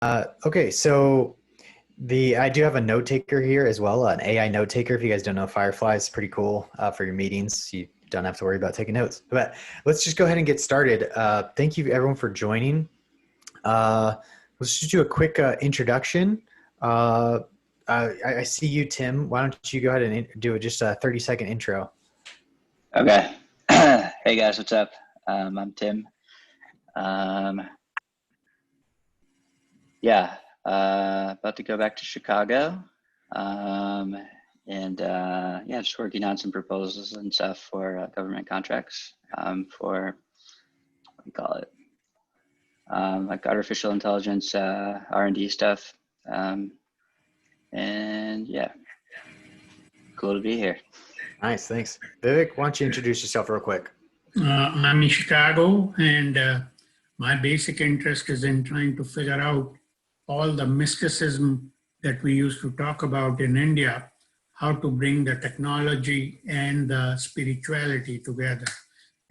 Okay, so I do have a note taker here as well, an AI note taker. If you guys don't know, Firefly is pretty cool for your meetings. You don't have to worry about taking notes. But let's just go ahead and get started. Thank you everyone for joining. Uh, let's just do a quick introduction. I see you, Tim. Why don't you go ahead and do just a 30-second intro? Okay. Hey guys, what's up? I'm Tim. About to go back to Chicago. Just working on some proposals and stuff for government contracts for, what do you call it? Like artificial intelligence, R&D stuff. Cool to be here. Nice, thanks. Vivek, why don't you introduce yourself real quick? I'm in Chicago, and my basic interest is in trying to figure out all the mysticism that we used to talk about in India, how to bring the technology and the spirituality together.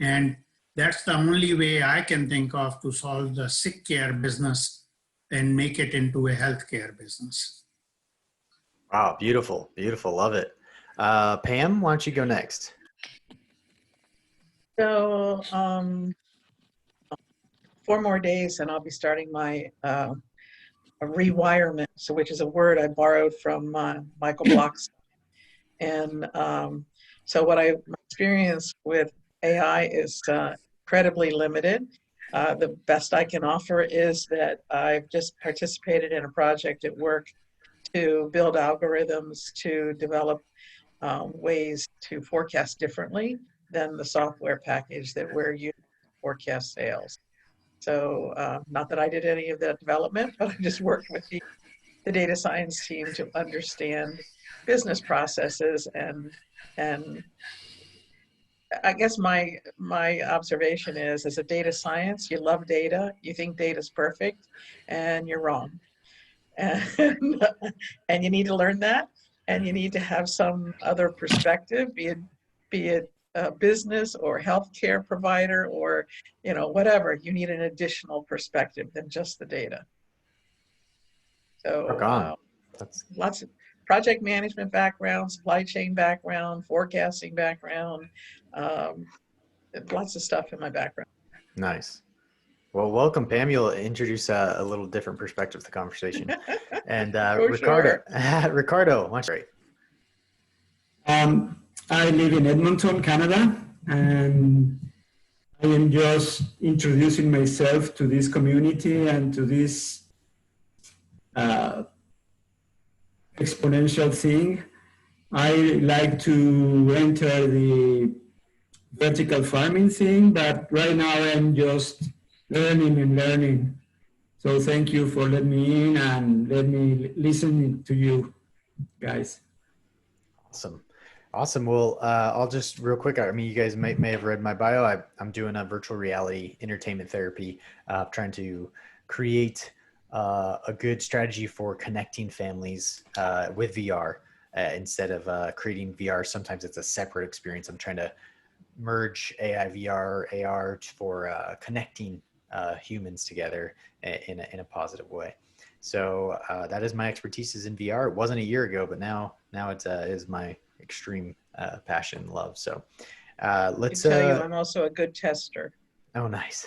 And that's the only way I can think of to solve the sick care business and make it into a healthcare business. Wow, beautiful, beautiful, love it. Pam, why don't you go next? So 4 more days and I'll be starting my rewirement, which is a word I borrowed from Michael Block's. And so my experience with AI is incredibly limited. The best I can offer is that I've just participated in a project at work to build algorithms to develop ways to forecast differently than the software package that we're using to forecast sales. So not that I did any of that development, but I just worked with the data science team to understand business processes and I guess my observation is, as a data science, you love data, you think data is perfect, and you're wrong. And, and you need to learn that, and you need to have some other perspective, be it a business or healthcare provider or whatever. You need an additional perspective than just the data. So lots of project management background, supply chain background, forecasting background, lots of stuff in my background. Nice. Well, welcome, Pam. You'll introduce a little different perspective to the conversation. And Ricardo, sure. Ricardo, why don't you? I live in Edmonton, Canada, and I am just introducing myself to this community and to this exponential thing. I like to enter the vertical farming thing, but right now I'm just learning. So thank you for letting me in and let me listen to you guys. Awesome. Well, I'll just real quick. I mean, you guys may have read my bio. I'm doing a virtual reality entertainment therapy, trying to create a good strategy for connecting families with VR instead of creating VR. Sometimes it's a separate experience. I'm trying to merge AI, VR, AR for connecting humans together in a positive way. So that is my expertise is in VR. It wasn't a year ago, but now it is my extreme passion and love. So let's tell you I'm also a good tester. Oh, nice.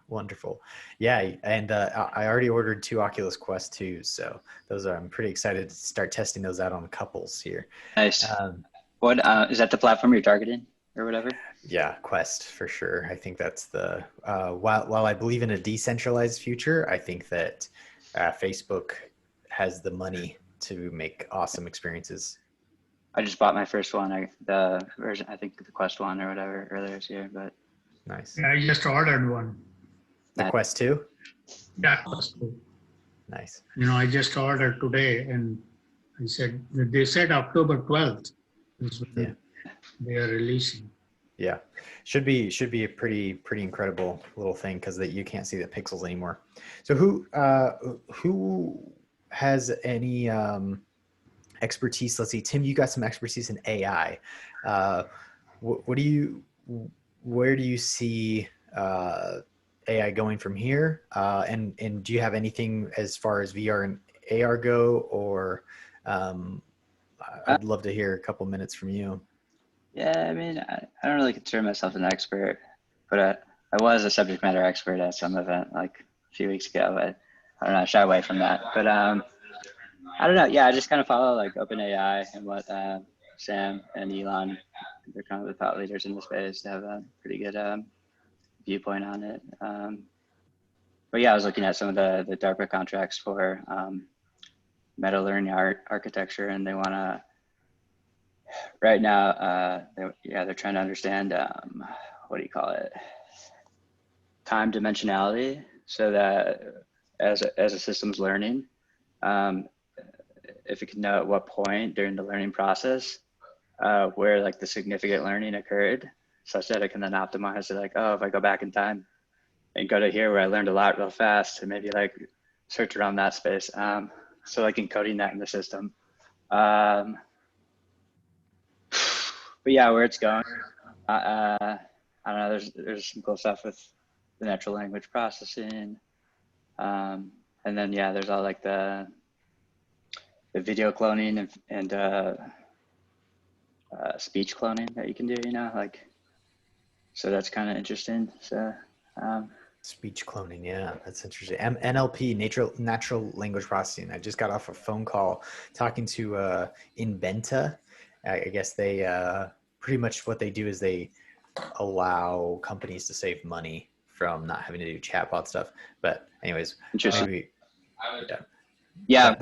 Wonderful. Yeah. And I already ordered 2 Oculus Quest 2s. So I'm pretty excited to start testing those out on couples here. Nice. What is that the platform you're targeting or whatever? Yeah, Quest for sure. I think that's the while I believe in a decentralized future, I think that Facebook has the money to make awesome experiences. I just bought my first one, the version, I think the Quest 1 or whatever earlier this year, but. Nice. Yeah, I just ordered one. The Quest 2? Yeah, Quest 2. Nice. I just ordered today, and they said October 12th is when they are releasing. Yeah, should be a pretty incredible little thing because you can't see the pixels anymore. So who has any expertise? Let's see, Tim, you got some expertise in AI. Where do you see AI going from here? And do you have anything as far as VR and AR go, or I'd love to hear a couple minutes from you. Yeah, I mean, I don't really consider myself an expert, but I was a subject matter expert at some event like a few weeks ago, but I don't know, I shy away from that. But I don't know. Yeah, I just kind of follow like OpenAI and what Sam and Elon, they're kind of the thought leaders in the space. They have a pretty good viewpoint on it. But yeah, I was looking at some of the DARPA contracts for meta learning architecture, and they want to, right now, they're trying to understand, what do you call it? Time dimensionality, so that as a system's learning, if it can know at what point during the learning process where like the significant learning occurred, such that it can then optimize it, like, oh, if I go back in time and go to here where I learned a lot real fast, and maybe like search around that space. So like encoding that in the system. But yeah, where it's going, I don't know, there's some cool stuff with the natural language processing. And then, yeah, there's all like the video cloning and speech cloning that you can do, you know, like, so that's kind of interesting. So, Speech cloning, yeah, that's interesting. NLP, natural language processing. I just got off a phone call talking to Inventa. I guess they pretty much what they do is they allow companies to save money from not having to do chatbot stuff. But anyways, interesting. maybe, yeah,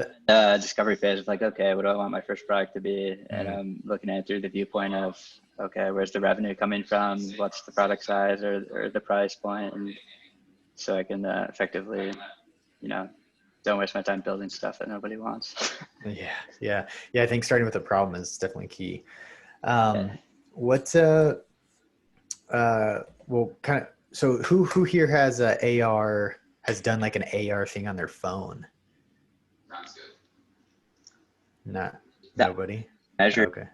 discovery phase of like, okay, what do I want my first product to be? And I'm looking at it through the viewpoint of, okay, where's the revenue coming from? What's the product size or the price point? And so I can effectively, you know, don't waste my time building stuff that nobody wants. Yeah. I think starting with the problem is definitely key. Yeah. Well, kind of. So who here has a AR, has done like an AR thing on their phone? Nobody. Measure. Okay.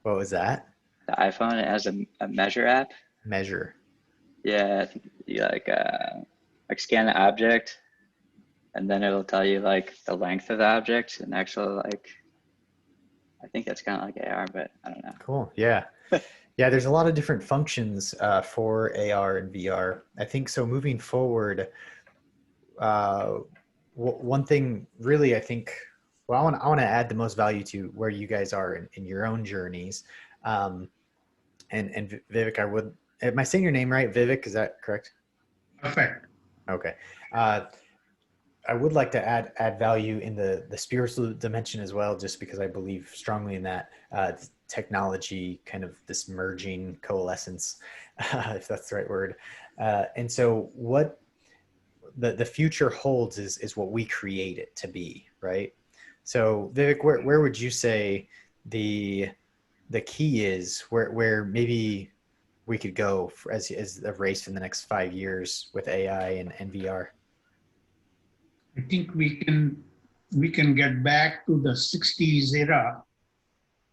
What was that? The iPhone, it has a measure app. Measure. Yeah, you like scan the object, and then it'll tell you like the length of the object and actual like. I think that's kind of like AR, but I don't know. Cool. Yeah. Yeah. There's a lot of different functions for AR and VR. I think so. Moving forward, one thing really, I think. Well, I want to add the most value to where you guys are in your own journeys. And Vivek, am I saying your name right? Vivek, is that correct? Perfect. Okay. I would like to add value in the spiritual dimension as well, just because I believe strongly in that technology, kind of this merging coalescence, if that's the right word. And so what the future holds is what we create it to be, right? So Vivek, where would you say the key is, where maybe we could go as a race in the next 5 years with AI and VR? I think we can get back to the 60s era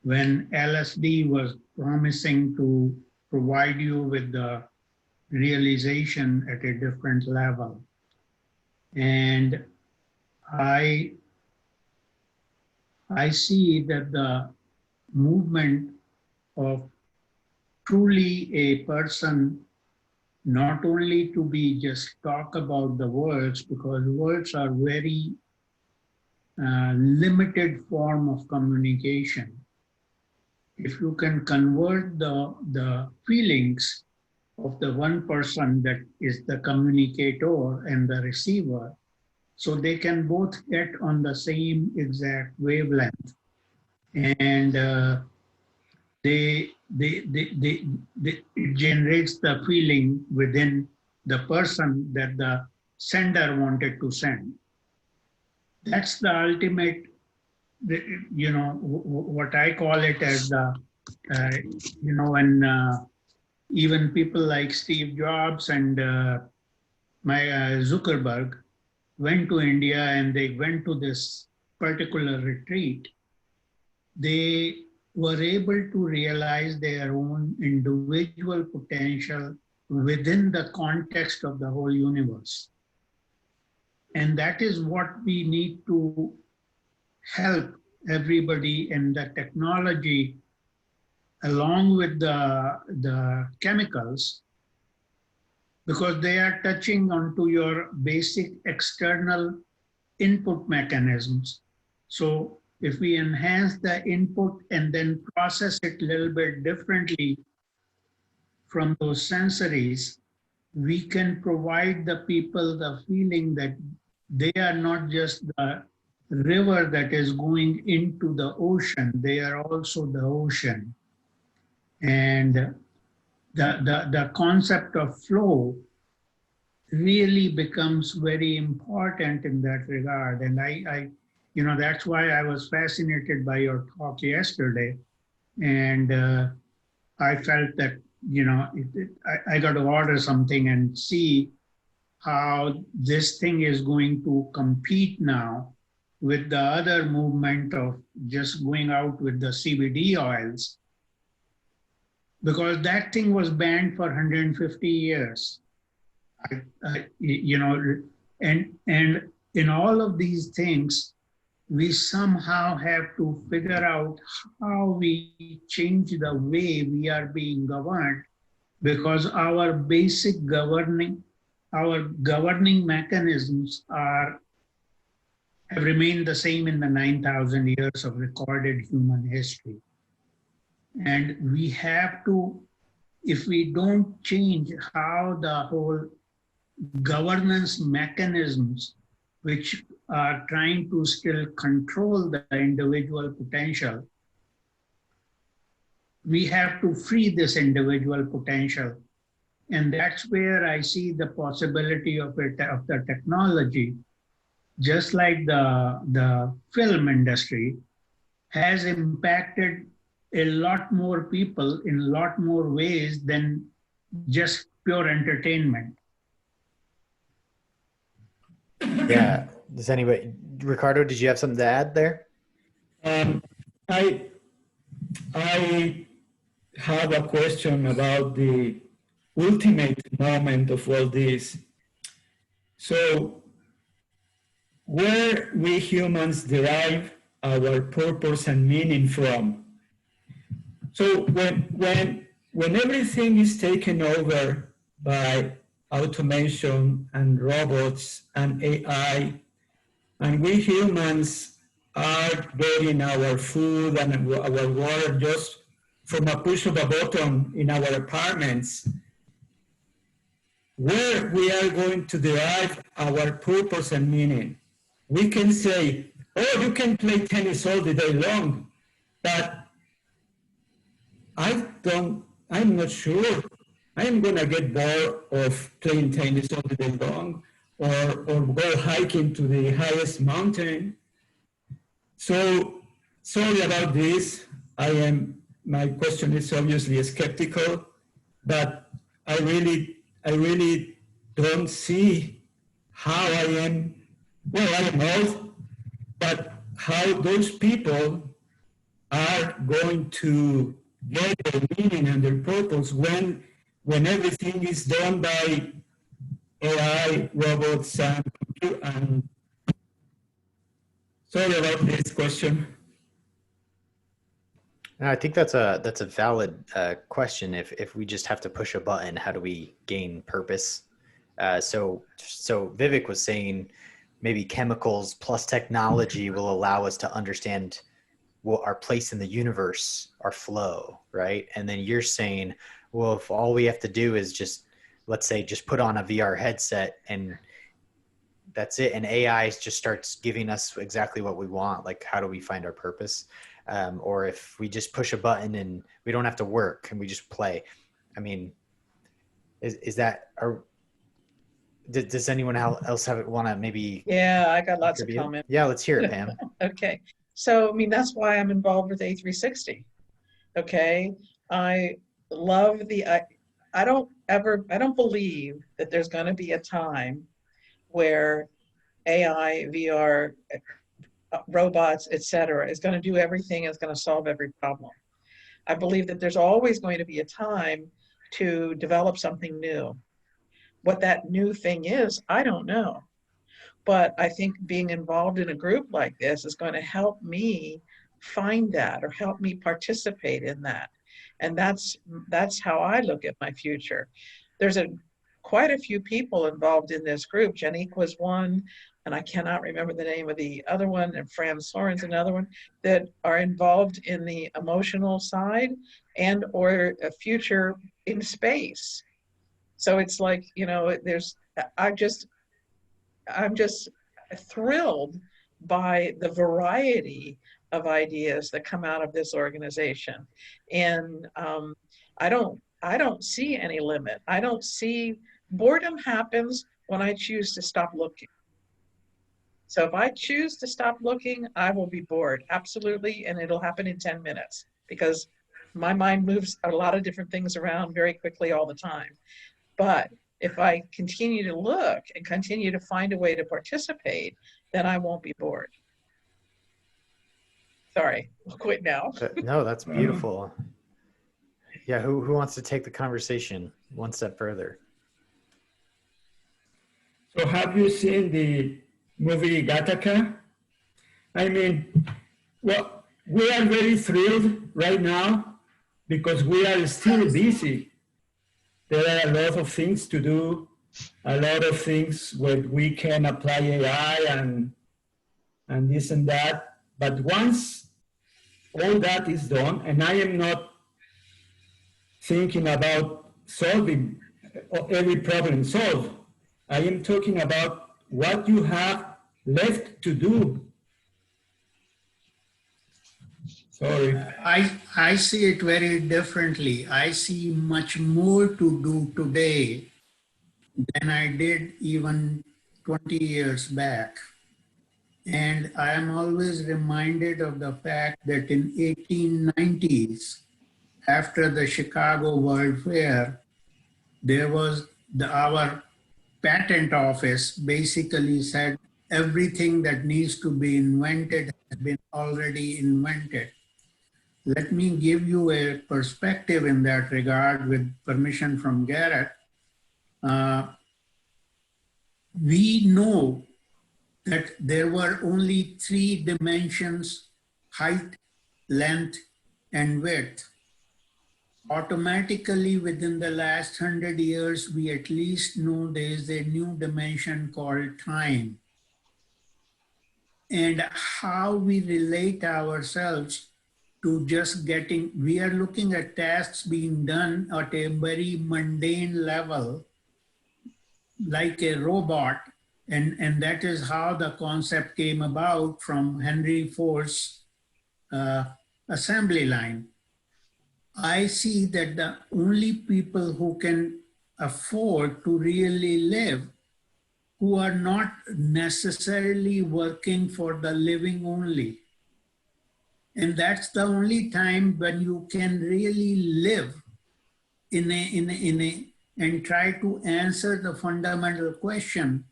when LSD was promising to provide you with the realization at a different level. And I see that the movement of truly a person, not only to be just talk about the words, because words are very limited form of communication. If you can convert the feelings of the one person that is the communicator and the receiver, so they can both get on the same exact wavelength, and it generates the feeling within the person that the sender wanted to send. That's the ultimate, you know, what I call it as the, you know, when even people like Steve Jobs and Zuckerberg went to India and they went to this particular retreat, they were able to realize their own individual potential within the context of the whole universe. And that is what we need to help everybody in the technology, along with the chemicals, because they are touching onto your basic external input mechanisms. So if we enhance the input and then process it a little bit differently from those sensories, we can provide the people the feeling that they are not just the river that is going into the ocean, they are also the ocean. And the concept of flow really becomes very important in that regard. And that's why I was fascinated by your talk yesterday. And I felt that, I got to order something and see how this thing is going to compete now with the other movement of just going out with the CBD oils, because that thing was banned for 150 years. And in all of these things, we somehow have to figure out how we change the way we are being governed, because our basic governing mechanisms have remained the same in the 9,000 years of recorded human history. And we have to, if we don't change how the whole governance mechanisms, which are trying to still control the individual potential, we have to free this individual potential. And that's where I see the possibility of the technology, just like the film industry has impacted a lot more people in a lot more ways than just pure entertainment. Yeah. Does anybody, Ricardo, did you have something to add there? I have a question about the ultimate moment of all this. So, where we humans derive our purpose and meaning from? So when everything is taken over by automation and robots and AI, and we humans are getting our food and our water just from a push of a button in our apartments, where we are going to derive our purpose and meaning. We can say, oh, you can play tennis all the day long, but I'm not sure I'm gonna get bored of playing tennis all the day long, or go hiking to the highest mountain. So sorry about this. My question is obviously skeptical, but I really don't see how I am, well, I don't know, but how those people are going to get their meaning and their purpose when everything is done by AI, robots, and sorry about this question. No, I think that's a valid question. If we just have to push a button, how do we gain purpose? So Vivek was saying maybe chemicals plus technology will allow us to understand what our place in the universe, our flow, right? And then you're saying, well, if all we have to do is just, let's say, just put on a VR headset and that's it, and AI just starts giving us exactly what we want, like how do we find our purpose? Or if we just push a button and we don't have to work and we just play. I mean, is that, does anyone else want to maybe? Yeah, I got lots of comments. Yeah, let's hear it, Pam. Okay. So, I mean, that's why I'm involved with A360. Okay. I love I don't believe that there's going to be a time where AI, VR, robots, etc., is going to do everything, is going to solve every problem. I believe that there's always going to be a time to develop something new. What that new thing is, I don't know. But I think being involved in a group like this is going to help me find that or help me participate in that. And that's how I look at my future. There's quite a few people involved in this group. Janique was one, and I cannot remember the name of the other one, and Fran Soren's another one, that are involved in the emotional side and or a future in space. So it's like, you know, I'm just thrilled by the variety of ideas that come out of this organization. And I don't see any limit. I don't see boredom happens when I choose to stop looking. So if I choose to stop looking, I will be bored, absolutely, and it'll happen in 10 minutes because my mind moves a lot of different things around very quickly all the time. But if I continue to look and continue to find a way to participate, then I won't be bored. Sorry, I'll quit now. No, that's beautiful. Yeah, who wants to take the conversation one step further? So have you seen the movie Gattaca? I mean, well, we are very thrilled right now because we are still busy. There are a lot of things to do, a lot of things where we can apply AI and this and that. But once all that is done, and I am not thinking about solving every problem solved, I am talking about what you have left to do. Sorry. I see it very differently. I see much more to do today than I did even 20 years back. And I am always reminded of the fact that in 1890s, after the Chicago World Fair, there was our patent office basically said everything that needs to be invented has been already invented. Let me give you a perspective in that regard with permission from Garrett. We know that there were only 3 dimensions: height, length, and width. Automatically within the last 100 years, we at least know there is a new dimension called time. And how we relate ourselves to just we are looking at tasks being done at a very mundane level, like a robot. And that is how the concept came about from Henry Ford's assembly line. I see that the only people who can afford to really live, who are not necessarily working for the living only. And that's the only time when you can really live and try to answer the fundamental question,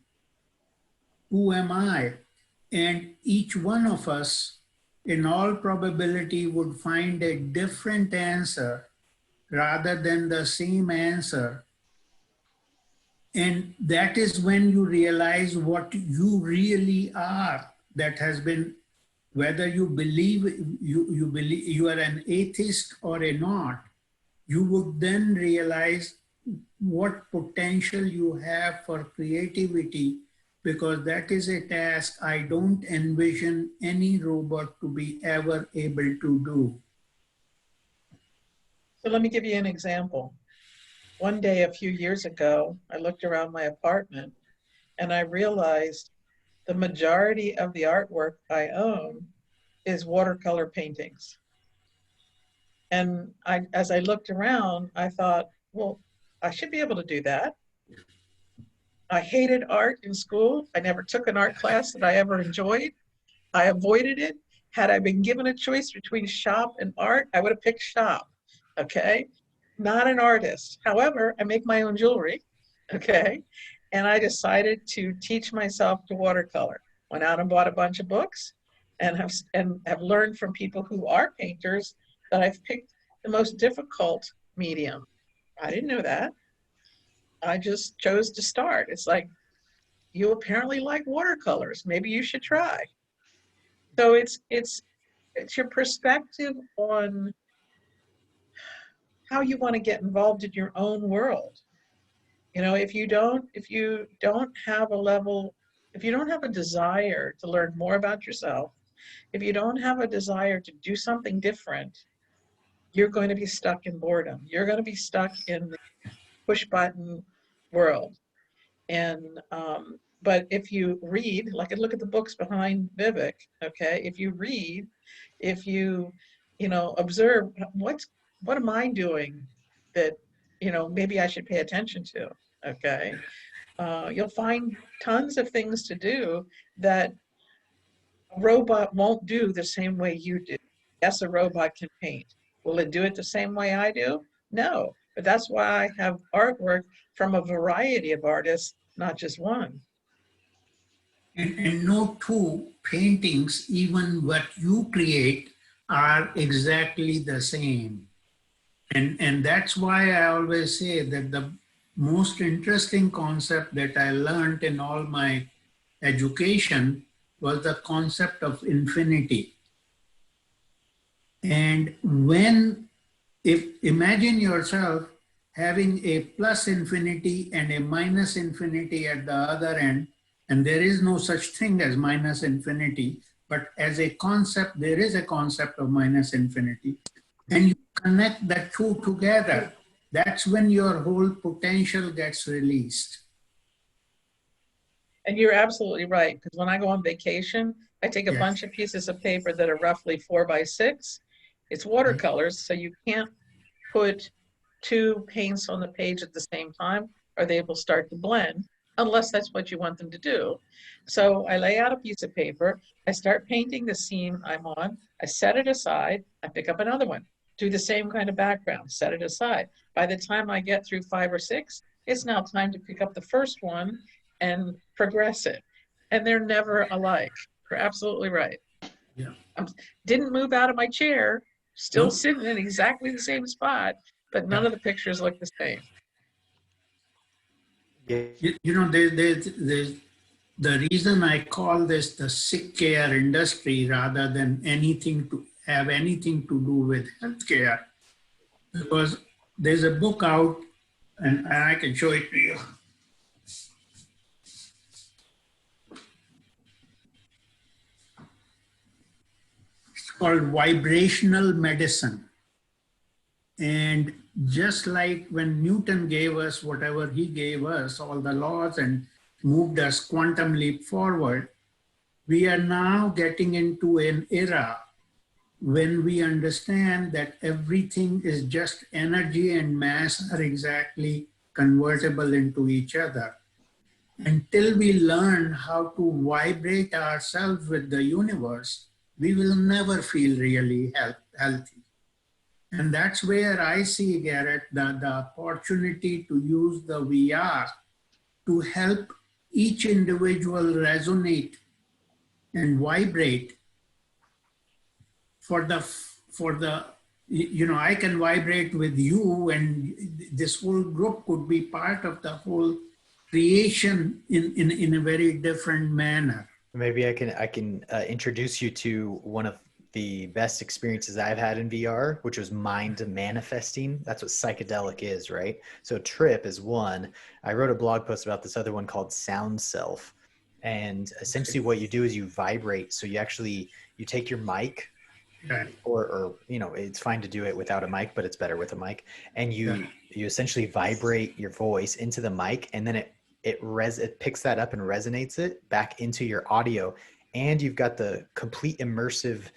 who am I? And each one of us, in all probability, would find a different answer rather than the same answer. And that is when you realize what you really are. That has been, whether you believe you are an atheist or a not, you would then realize what potential you have for creativity, because that is a task I don't envision any robot to be ever able to do. So let me give you an example. One day a few years ago, I looked around my apartment and I realized the majority of the artwork I own is watercolor paintings. And as I looked around, I thought, well, I should be able to do that. I hated art in school. I never took an art class that I ever enjoyed. I avoided it. Had I been given a choice between shop and art, I would have picked shop, okay? Not an artist. However, I make my own jewelry, okay? And I decided to teach myself to watercolor. Went out and bought a bunch of books and have learned from people who are painters that I've picked the most difficult medium. I didn't know that. I just chose to start. It's like, you apparently like watercolors. Maybe you should try. So it's your perspective on how you want to get involved in your own world. You know, if you don't have a level, if you don't have a desire to learn more about yourself, if you don't have a desire to do something different, you're going to be stuck in boredom. You're going to be stuck in the push button world. And but if you read, like look at the books behind Vivek, okay? If you read, if you, you know, observe what am I doing that, you know, maybe I should pay attention to, okay? You'll find tons of things to do that a robot won't do the same way you do. Yes, a robot can paint. Will it do it the same way I do? No, but that's why I have artwork from a variety of artists, not just one. And no two paintings, even what you create, are exactly the same. And that's why I always say that the most interesting concept that I learned in all my education was the concept of infinity. And imagine yourself having a plus infinity and a minus infinity at the other end, and there is no such thing as minus infinity, but as a concept, there is a concept of minus infinity. And you connect the two together. That's when your whole potential gets released. And you're absolutely right, because when I go on vacation, I take a bunch of pieces of paper that are roughly 4x6. It's watercolors, so you can't put two paints on the page at the same time, or they will start to blend, unless that's what you want them to do. So I lay out a piece of paper, I start painting the scene I'm on, I set it aside, I pick up another one, do the same kind of background, set it aside. By the time I get through 5 or 6, it's now time to pick up the first one and progress it. And they're never alike. You're absolutely right. Yeah. Didn't move out of my chair, still sitting in exactly the same spot, but none of the pictures look the same. You know, there's the reason I call this the sick care industry rather than anything to have anything to do with healthcare, because there's a book out, and I can show it to you. It's called Vibrational Medicine. And just like when Newton gave us whatever he gave us, all the laws, and moved us quantum leap forward, we are now getting into an era when we understand that everything is just energy and mass are exactly convertible into each other. Until we learn how to vibrate ourselves with the universe, we will never feel really healthy. And that's where I see, Garrett, the opportunity to use the VR to help each individual resonate and vibrate for the, you know, I can vibrate with you, and this whole group could be part of the whole creation in a very different manner. Maybe I can introduce you to one of the best experiences I've had in VR, which was mind manifesting. That's what psychedelic is, right? So Trip is one. I wrote a blog post about this other one called Sound Self. And essentially what you do is you vibrate. So you take your mic, or you know, it's fine to do it without a mic, but it's better with a mic. And you essentially vibrate your voice into the mic, and then it picks that up and resonates it back into your audio. And you've got the complete immersive,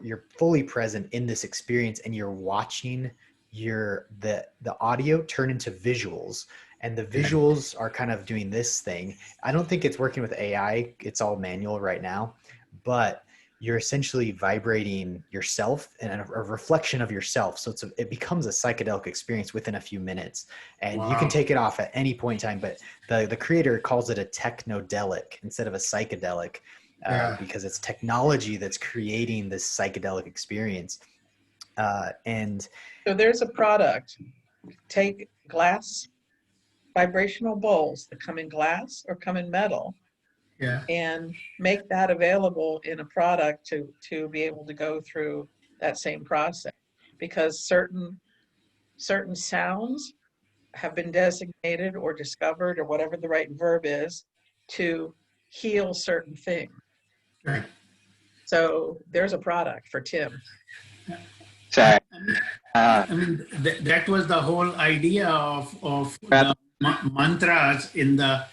you're fully present in this experience, and you're watching the audio turn into visuals, and the visuals are kind of doing this thing. I don't think it's working with AI. It's all manual right now, but you're essentially vibrating yourself and a reflection of yourself. So it becomes a psychedelic experience within a few minutes, and you can take it off at any point in time. But the creator calls it a technodelic instead of a psychedelic, because it's technology that's creating this psychedelic experience. And so there's a product take glass vibrational bowls that come in glass or come in metal Yeah. and make that available in a product to be able to go through that same process, because certain sounds have been designated or discovered, or whatever the right verb is, to heal certain things. Right. So there's a product for Tim. Sorry. I mean, that was the whole idea of the mantras in the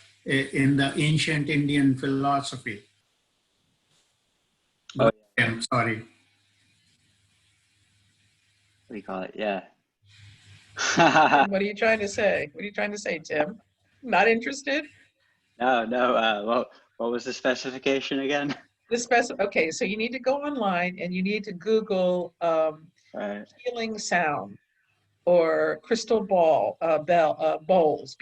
ancient Indian philosophy. Oh, I'm sorry. what do you call it? Yeah. What are you trying to say? What are you trying to say, Tim? Not interested? No. What was the specification again? Okay, so you need to go online and you need to Google Right. healing sound or crystal bowls, BOWLS.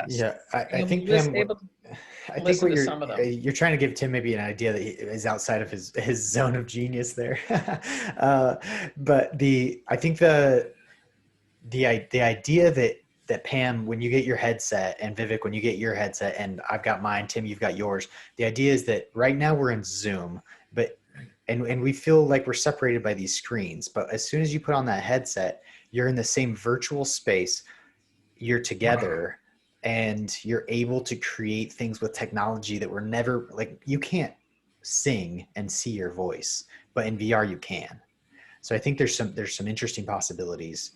Yeah, I You'll think be Pam, able to I think listen what to some of them. you're trying to give Tim maybe an idea that is outside of his zone of genius there. But I think the idea that Pam, when you get your headset, and Vivek, when you get your headset, and I've got mine, Tim, you've got yours. The idea is that right now we're in Zoom, but and we feel like we're separated by these screens. But as soon as you put on that headset, you're in the same virtual space. You're together, and you're able to create things with technology that were never, like, you can't sing and see your voice, but in VR you can. So I think there's some interesting possibilities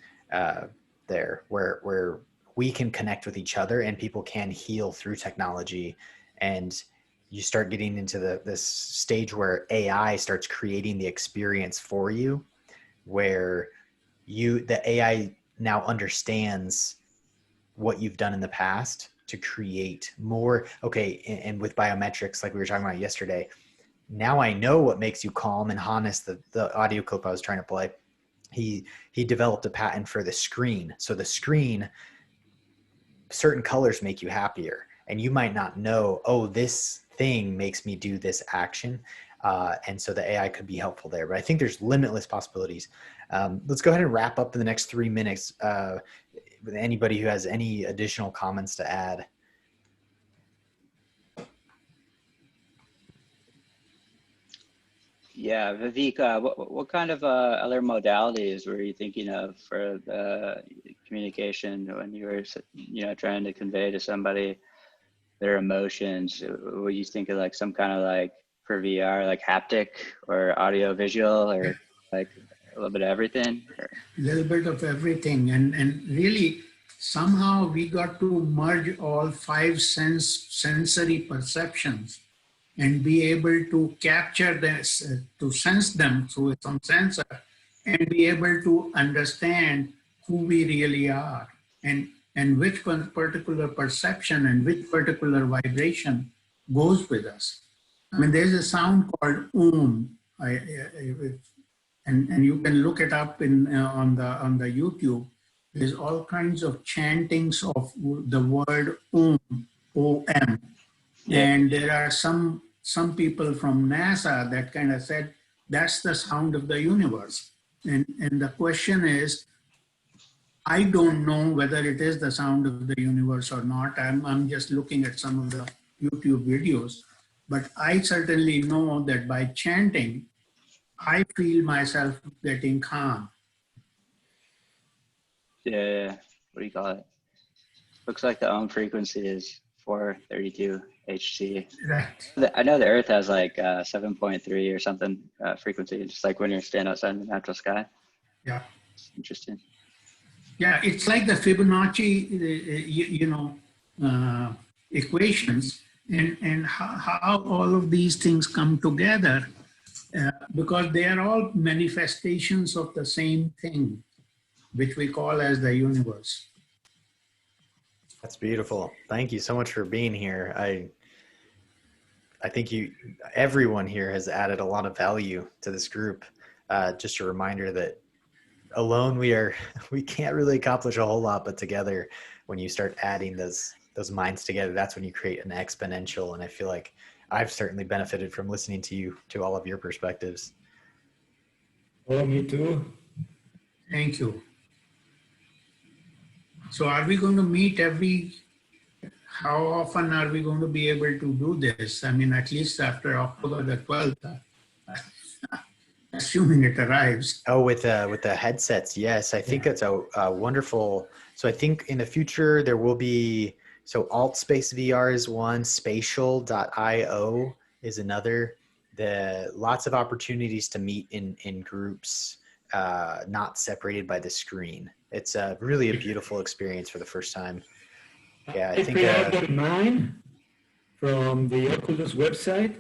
there where we can connect with each other and people can heal through technology, and you start getting into this stage where AI starts creating the experience for you, where the AI now understands what you've done in the past to create more. Okay, and with biometrics, like we were talking about yesterday, now I know what makes you calm. And Hannes, the audio clip I was trying to play, he developed a patent for the screen. So the screen, certain colors make you happier, and you might not know, oh, this thing makes me do this action. And so the AI could be helpful there, but I think there's limitless possibilities. Let's go ahead and wrap up in the next 3 minutes with anybody who has any additional comments to add. Yeah, Vivek, what kind of other modalities were you thinking of for the communication when you were, trying to convey to somebody their emotions? Were you thinking like some kind of, like, for VR, like haptic or audio visual, or like a little bit of everything? A little bit of everything, and really somehow we got to merge all five sensory perceptions and be able to capture this, to sense them through some sensor, and be able to understand who we really are, and which particular perception and which particular vibration goes with us. I mean, there's a sound called and you can look it up on the YouTube. There's all kinds of chantings of the word O-M. Yeah. And there are some people from NASA that kind of said that's the sound of the universe. And the question is, I don't know whether it is the sound of the universe or not. I'm just looking at some of the YouTube videos, but I certainly know that by chanting, I feel myself getting calm. Yeah. What do you call it? Looks like the frequency is 432 Hz. Right. I know the Earth has like 7.3 or something frequency, just like when you're standing outside in the natural sky. Yeah. It's interesting. Yeah, it's like the Fibonacci, equations, and how all of these things come together, because they are all manifestations of the same thing, which we call as the universe. That's beautiful. Thank you so much for being here. I think everyone here has added a lot of value to this group. Just a reminder that alone we can't really accomplish a whole lot, but together, when you start adding those minds together, that's when you create an exponential. And I feel like I've certainly benefited from listening to all of your perspectives. Oh, me too. Thank you. So are we going to meet how often are we going to be able to do this? I mean, at least after October the 12th, assuming it arrives. Oh, with the headsets, yes. I think it's a wonderful. So I think in the future there will be. So Alt Space VR is one. Spatial.io is another. Lots of opportunities to meet in groups, not separated by the screen. It's really a beautiful experience for the first time. Yeah, I think. Pre-ordered mine from the Oculus website.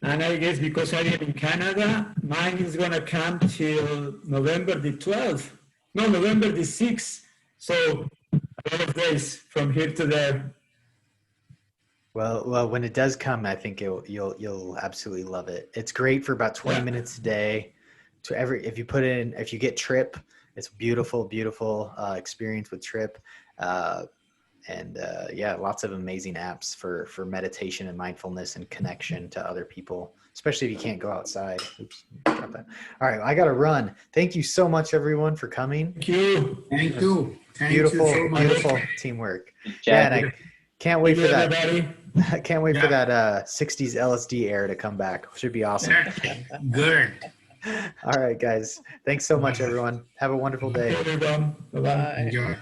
And I guess because I live in Canada, mine is going to come till November the 12th. No, November the 6th. So a lot of days from here to there. Well, when it does come, I think you'll absolutely love it. It's great for about 20 minutes a day. If you get Trip, it's a beautiful experience with Trip. Lots of amazing apps for meditation and mindfulness and connection to other people, especially if you can't go outside. Oops, got that. All right, I got to run. Thank you so much, everyone, for coming. Thank you. Thank you. Thank Beautiful, you so much. beautiful teamwork. Yeah, and I can't wait for that. I can't wait for that 60s LSD era to come back. Should be awesome. Good. All right, guys. Thanks so much, everyone. Have a wonderful day. Bye. Enjoy.